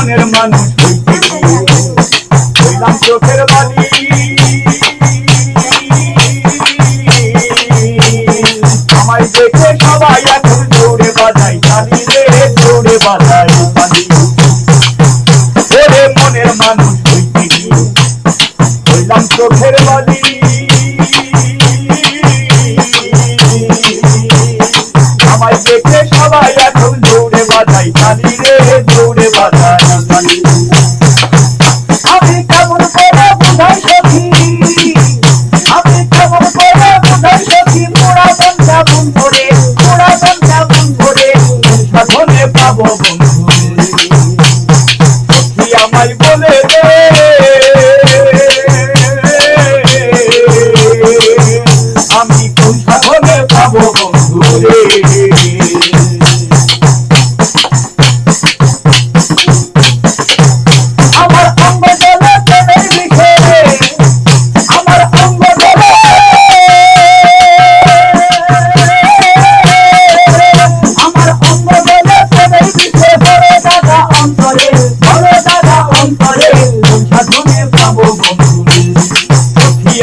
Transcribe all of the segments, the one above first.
মনের মানুষ হইতে হইলাম চোখের বালি আমায় দেখে সবাই এখন দৌড়ে বাজাই তালি রে দৌড়ে বাজাই তালি ওরে মনের মানুষ হইতে হইলাম চোখের বালি আমায় দেখে সবাই এখন দৌড়ে বাজাই তালি রে দৌড়ে বাজাই তালি আমি কেমন করে বুঝাই সখী আমি কেমন করে বুঝাই সখী মোড়া বন্ধা বুন ধরে মোড়া বন্ধা বুন ধরে সাধনে পাবো বন্ধু সখী আমায় বলে দে আমি কোন সাধনে পাবো বন্ধু রে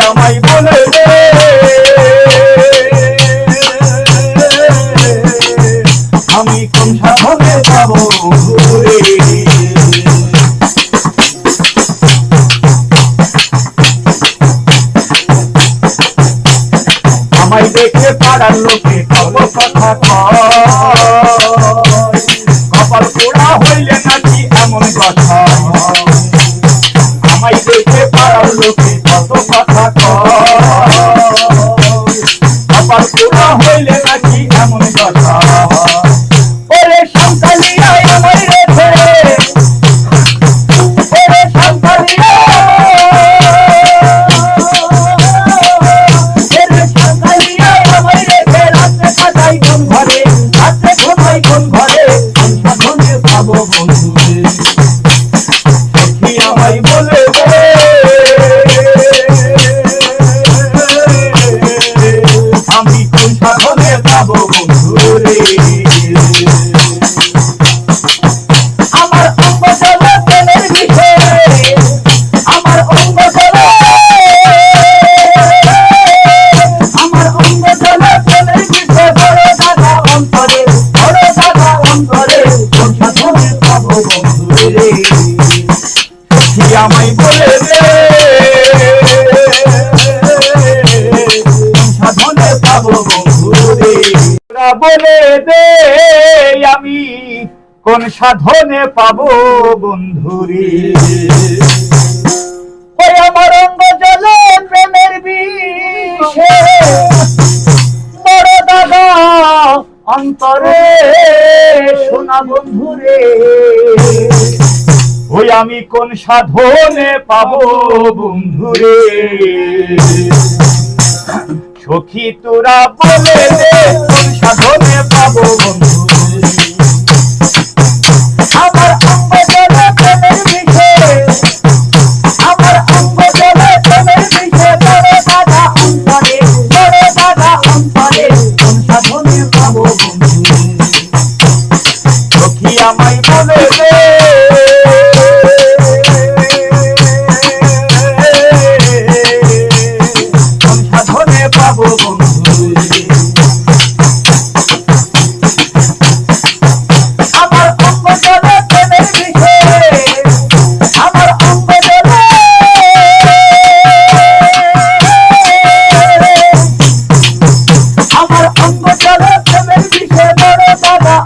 আমায় বলে রে আমি কোন সাধনে পাবো রে আমায় দেখে পাড়ার লোকে কত কথা কপাল পোড়া হইলে নাকি এমন কথা আমায় দেখে পাড়ার লোকে কত কথা কপাল পোড়া হইলে নাকি এমন কথা ওরে সন্তানিয়ায় আমায় রেখে ওরে সন্তানিয়ায় আমায় রেখে রাত্রে কাটাই কোন ঘরে রাত্রে ঘুমাই কোন ঘরে সাধনে পাবো বন্ধু সখী আমায় বলে দে আমি কোন সাধনে পাবো বন্ধু রে আমার অঙ্গ জলে প্রেমের বিষয়ে আমার অঙ্গ জলে আমার অঙ্গ জলে প্রেমের বিষয়ে বড় দাদা অন্তরে কোন সাধনে পাবো বন্ধু রে সখী আমায় বলে দে সাধনে পাবো বন্ধু রে বলে দে আমি কোন সাধনে পাবো বন্ধু রে ওই আমার অঙ্গ জলে প্রেমের বিষে বড় দাদা অন্তরে সোনা বন্ধু রে ওই আমি কোন সাধনে পাবো বন্ধু রে সখী তোরা বলে দে কোন সাধনে পাবো বন্ধু আমার অঙ্গ জলে প্রেমের বিষে আমার অঙ্গ জলে প্রেমের বিষে বড় দাদা অন্তরে কোন সাধনে পাবো বন্ধু সখী আমায় বলে দে কোন সাধনে পাবো বন্ধু আমার অঙ্গ জলে প্রেমের বিষে আমার অঙ্গ জলে আমার অঙ্গ জলে প্রেমের বিষে বড় দাদা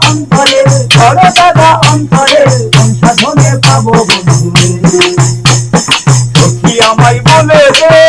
অন্তরে কোন সাধনে পাবো বন্ধু সখী আমায় বলে দে